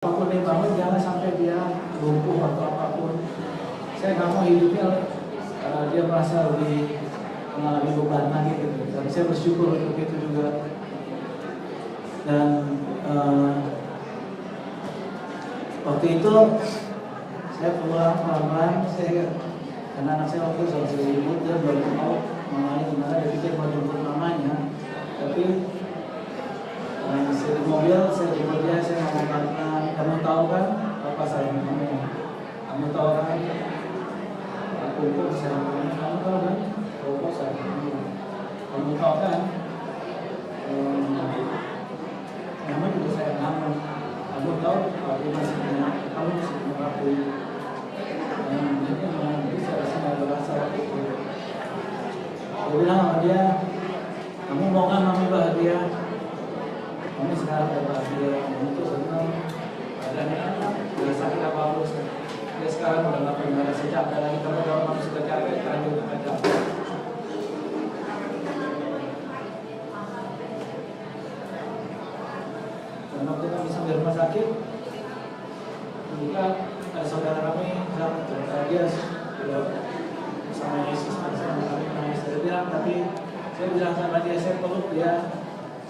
Apapun dia bangun jangan sampai dia lumpuh atau apapun. Saya nggak mau hidupnya dia merasa lebih mengalami beban lagi gitu. Dan saya bersyukur untuk itu juga. Dan waktu itu saya pulang pelan-pelan, karena anak saya waktu itu sudah ribut, dia belum tahu mamanya gimana, dia pikir mau jemput mamanya, tapi saya di mobil, saya jemput dia, saya ngomong pelan-pelan, kamu tahu kan apa saya ngomong, kamu tahu kan aku saya ngomong, kamu tahu kan apa saya ngomong, kamu tahu kan nama juga saya ngomong, kamu tahu aku masih mengakui. Jadi saya rasa nggak ada masalah itu. Saya bilang sama dia, kamu mau kan mami bahagia? Mami sekarang udah bahagia, mami tuh senang. Badannya enak, udah sakit apa-apa. Dia sekarang udah nggak pernah rasa capek lagi. Kalau mami sudah capek, sekarang juga nggak capek. Dan waktu kami sampai rumah sakit, juga ada saudara kami dia sudah bersama Yesus bersama kami nangis. Saya bilang, tapi saya bilang sama dia, saya peluk dia,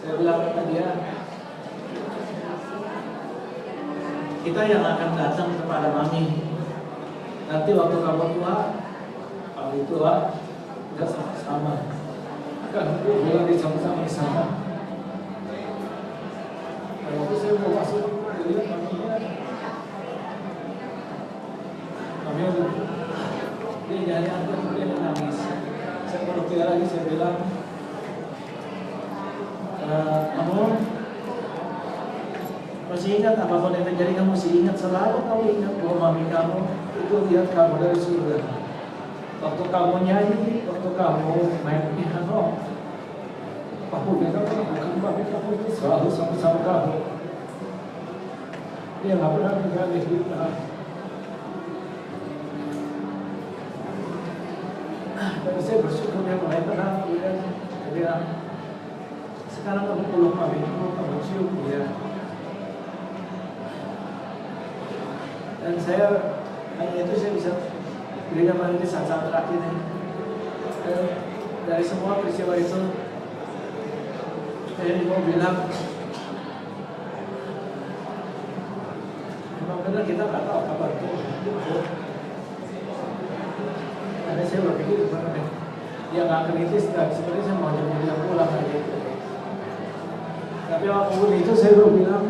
saya bilang kepada dia, kita yang akan datang kepada mami nanti waktu kamu tua, kalau tua kita sama-sama akan bilang di sama-sama di sana. Dan waktu saya mau masuk, dia lihat maminya, dia nyanyi, dia menangis. Saya peluk dia lagi, saya bilang, kamu masih ingat apapun yang terjadi, kamu masih ingat, selalu kamu ingat bahwa mami kamu itu lihat kamu dari surga. Waktu kamu nyanyi, waktu kamu main piano, apapun yang kamu lakukan, mami kamu itu selalu sama-sama kamu. Dia nggak pernah meninggalkan kita. Tapi saya bersyukur dia mulai tenang, dia bilang, sekarang kamu peluk mami, kamu cium dia. Dan saya hanya itu saya bisa berikan nanti saat-saat terakhir ini. Dan dari semua peristiwa itu, saya mau bilang, memang benar kita nggak tahu kabar itu. Karena saya berpikir dia nggak kritis, dan sebenarnya saya mau jemput dia pulang aja. Tapi apapun itu saya baru bilang,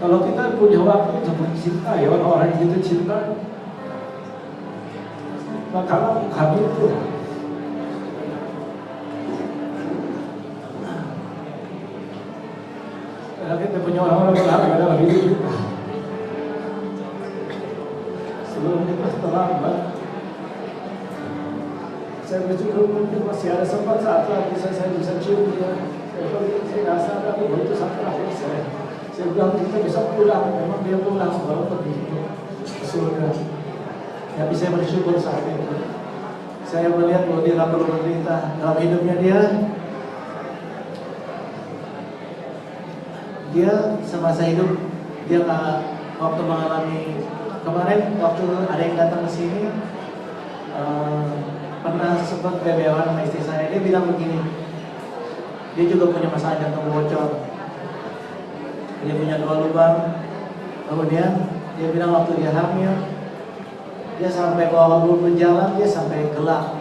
kalau kita punya waktu untuk mencintai orang-orang yang kita cinta, maka kami itu karena kita punya orang-orang berharga dalam hidup kita. Sebelum kita terlambat, saya bersyukur mungkin masih ada sempat saat lagi saya bisa cium dia. Saya rasa tapi itu sampai akhir saya bilang kita bisa pulang, memang dia pulang baru pergi ke surga. Tapi saya bersyukur saat itu. Saya melihat bahwa dia perlu menderita dalam hidupnya dia semasa hidup dia nggak, waktu mengalami kemarin waktu ada yang datang ke sini pernah sempat bebewan sama istri saya, dia bilang begini, dia juga punya masalah jantung bocor, dia punya 2 lubang. Kemudian dia bilang waktu dia hamil, dia sampai bawa berjalan, dia sampai gelap,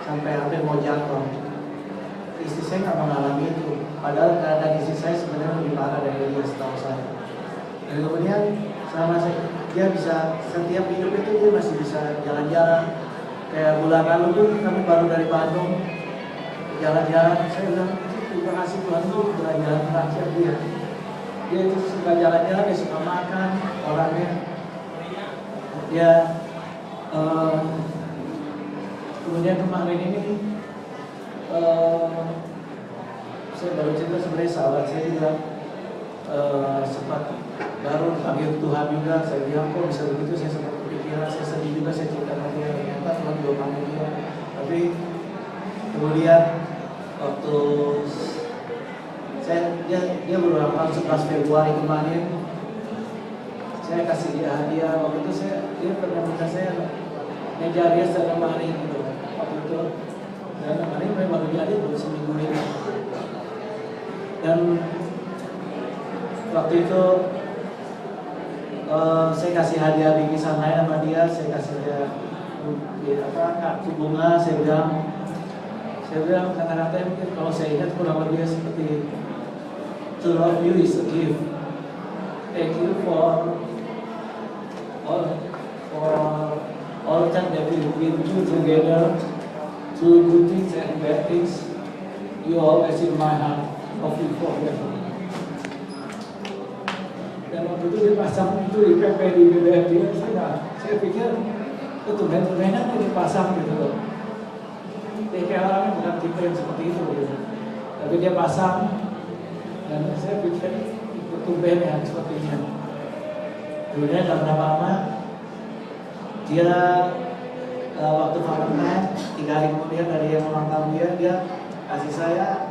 sampai hampir mau jatuh. Istri saya nggak mengalami itu, padahal keadaan istri saya sebenarnya lebih parah dari dia setahu saya. Dan kemudian sama saya, dia bisa setiap hidup itu dia masih bisa jalan-jalan. Kayak bulan lalu tuh kami baru dari Bandung jalan-jalan, saya bilang terima kasih Tuhan itu jalan-jalan terakhir dia. Dia itu suka jalan-jalan, dia suka makan orangnya. Dia kemudian kemarin ini saya baru cerita, sebenarnya sahabat saya juga sempat baru dipanggil Tuhan juga. Saya bilang kok bisa begitu, saya sempat kepikiran, saya sedih juga, saya cerita sama dia, ternyata Tuhan belum panggil dia. Tapi kemudian waktu dia berulang tahun 11 Februari kemarin, saya kasih dia hadiah. Waktu itu dia pernah minta saya meja dia selemari gitu. Waktu itu dan lemari memang jadi baru seminggu ini. Dan waktu itu saya kasih hadiah bingkisan lain sama dia. Saya kasih dia kartu bunga. Saya bilang kata-kata mungkin kalau saya ingat kurang lebih seperti to love you is a gift. Thank you for all time that we've been through together, through good things and bad things. You always in my heart, of you forever. Dan waktu itu dia pasang itu di PP di BBM dia, saya pikir itu tumben-tumbenan dia dipasang gitu loh. Dia kayak orangnya bukan tipe yang seperti itu gitu. Tapi dia pasang dan saya pikir itu tumben yang sepertinya. Dulunya gak berapa lama dia waktu Valentine 3 hari kemudian dari yang ulang tahun dia kasih saya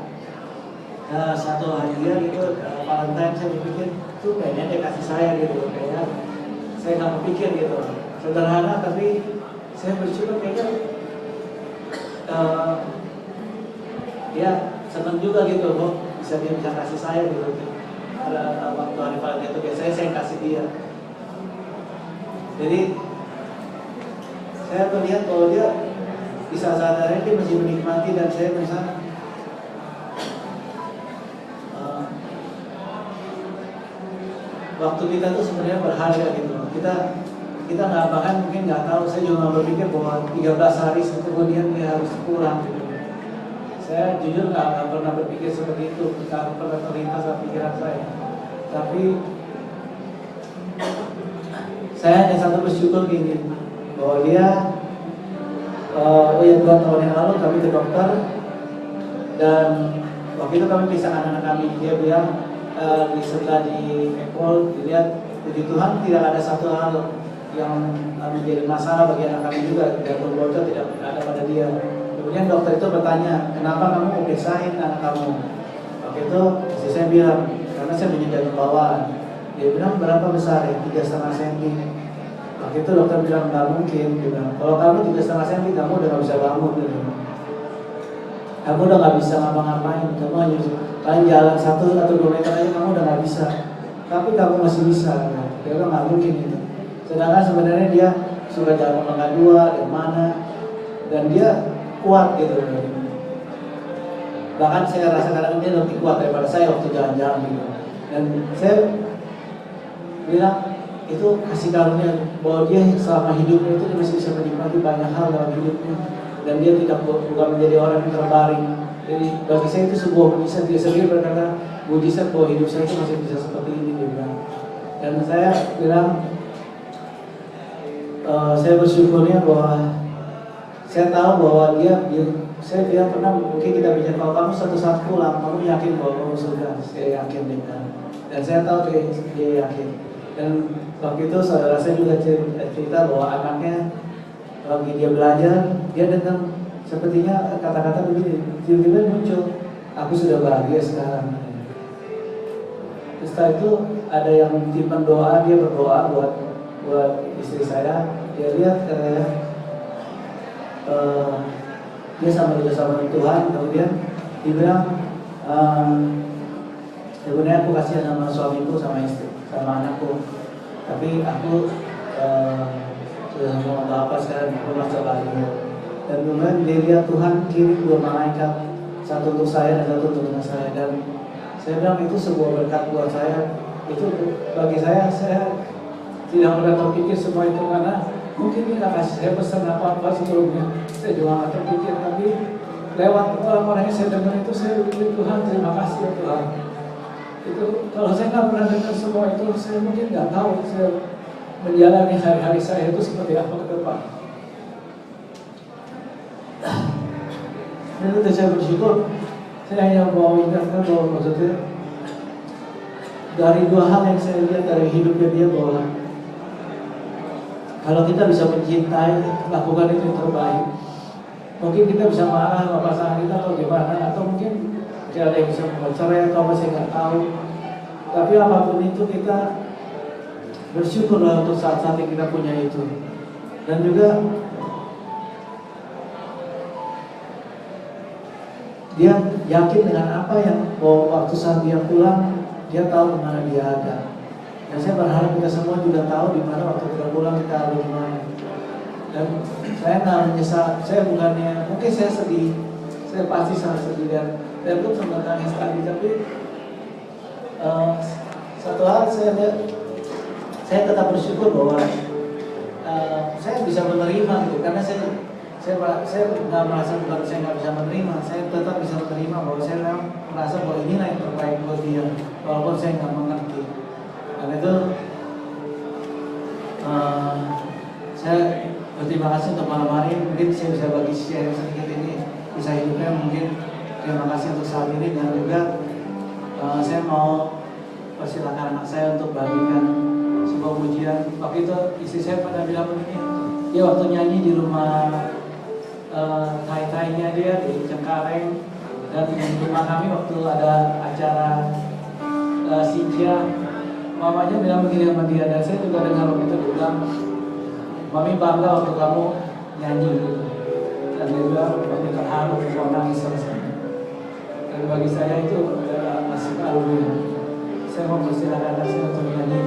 satu hadiah gitu. Valentine saya berpikir tuh kayaknya dia kasih saya gitu, kayaknya saya nggak berpikir gitu, sederhana tapi saya bersyukur kayaknya dia senang juga gitu kok dia bisa kasih saya gitu. Ada waktu hari Valentine itu biasanya saya kasih dia. Jadi saya melihat bahwa dia bisa sadarnya dia masih menikmati dan saya bisa waktu kita tuh sebenarnya berharga gitu. Kita nggak bahkan mungkin nggak tahu. Saya juga nggak berpikir bahwa 13 hari kemudian dia harus pulang gitu. Saya jujur nggak pernah berpikir seperti itu. Nggak pernah terlintas dalam pikiran saya. Tapi saya hanya satu bersyukur gini bahwa dia 2 tahun yang lalu kami ke dokter dan waktu itu kami pisah anak-anak kami. Dia bilang setelah di echo dilihat puji Tuhan tidak ada satu hal yang menjadi masalah bagi anak kami juga, jantung bocor tidak ada pada dia. Kemudian dokter itu bertanya, kenapa kamu mau periksain anak kamu? Waktu itu istri saya bilang, karena saya punya jantung bawaan. Dia bilang berapa besar ya? 3,5 cm. Waktu itu dokter bilang nggak mungkin. Dia bilang, kalau kamu 3,5 cm kamu udah nggak bisa bangun. Gitu. Kamu udah nggak bisa ngapa-ngapain. Kamu hanya paling jalan 1 atau 2 meter aja kamu udah nggak bisa. Tapi kamu masih bisa. Ya. Dia bilang nggak mungkin itu. Sedangkan sebenarnya dia suka jalan mangga 2 dan mana, dan dia kuat gitu. Bahkan saya rasa kadang dia lebih kuat daripada saya waktu jalan-jalan gitu. Dan saya bilang itu kasih karunia bahwa dia selama hidupnya itu dia masih bisa menikmati banyak hal dalam hidupnya dan dia tidak bukan menjadi orang yang terbaring. Jadi bagi saya itu sebuah mujizat. Dia sendiri berkata mujizat bahwa hidup saya itu masih bisa seperti ini dia bilang. Dan saya bilang saya bersyukurnya bahwa saya tahu bahwa saya bilang pernah mungkin kita bicara kalau kamu suatu saat pulang kamu yakin bahwa kamu surga. Saya yakin dengan dan saya tahu dia yakin. Dan waktu itu saudara saya juga cerita bahwa anaknya lagi dia belajar, dia dengar sepertinya kata-kata begini, tiba-tiba muncul, aku sudah bahagia sekarang. Terus setelah itu ada yang menyimpan doa, dia berdoa buat istri saya. Dia lihat dia sama Tuhan, kemudian dia bilang sebenarnya aku kasihan sama suamiku sama istri sama anakku, tapi aku sudah sama bapak sekarang aku merasa bahagia. Dan kemudian dia lihat Tuhan kirim 2 malaikat, satu untuk saya dan satu untuk anak saya. Dan saya bilang itu sebuah berkat buat saya. Itu bagi saya tidak pernah terpikir semua itu karena mungkin dia nggak kasih saya pesan apa-apa sebelumnya. Saya juga nggak terpikir, tapi lewat orang-orang yang saya dengar itu saya berpikir Tuhan terima kasih ya Tuhan. Itu kalau saya nggak pernah dengar semua itu, saya mungkin nggak tahu saya menjalani hari-hari saya itu seperti apa ke depan. Dan itu saya bersyukur. Saya hanya mau ingatkan bahwa maksudnya dari 2 hal yang saya lihat dari hidupnya dia bahwa kalau kita bisa mencintai, lakukan itu yang terbaik. Mungkin kita bisa marah sama pasangan kita atau gimana, atau mungkin ada yang bisa bercerai atau apa saya nggak tahu. Tapi apapun itu kita bersyukurlah untuk saat-saat yang kita punya itu. Dan juga dia yakin dengan apa yang bahwa waktu saat dia pulang, dia tahu kemana dia ada. Dan saya berharap kita semua juga tahu di mana waktu kita pulang kita ada di mana. Dan saya nggak menyesal, saya bukannya, mungkin saya sedih, saya pasti sangat sedih dan pun sempat nangis tadi, tapi satu hal saya tetap bersyukur bahwa saya bisa menerima gitu, karena saya nggak merasa bukan saya nggak bisa menerima, saya tetap bisa menerima bahwa saya memang merasa bahwa inilah yang terbaik buat dia, walaupun saya nggak mengerti. Dan itu saya berterima kasih untuk malam hari. Mungkin saya bisa bagi share sedikit ini kisah hidupnya. Mungkin terima kasih untuk saat ini, dan juga saya mau persilakan anak saya untuk bagikan sebuah pujian. Waktu itu istri saya pada bilang begini, dia waktu nyanyi di rumah tai-tainya dia di Cengkareng, dan di rumah kami waktu ada acara Sinja, mamanya bilang begini sama dia, dan saya juga dengar waktu itu dia bilang, mami bangga waktu kamu nyanyi gitu. Dan dia bilang mami terharu, mau nangis selesai. Dan bagi saya itu adalah masih karunia. Saya mau persilakan anak saya untuk nyanyi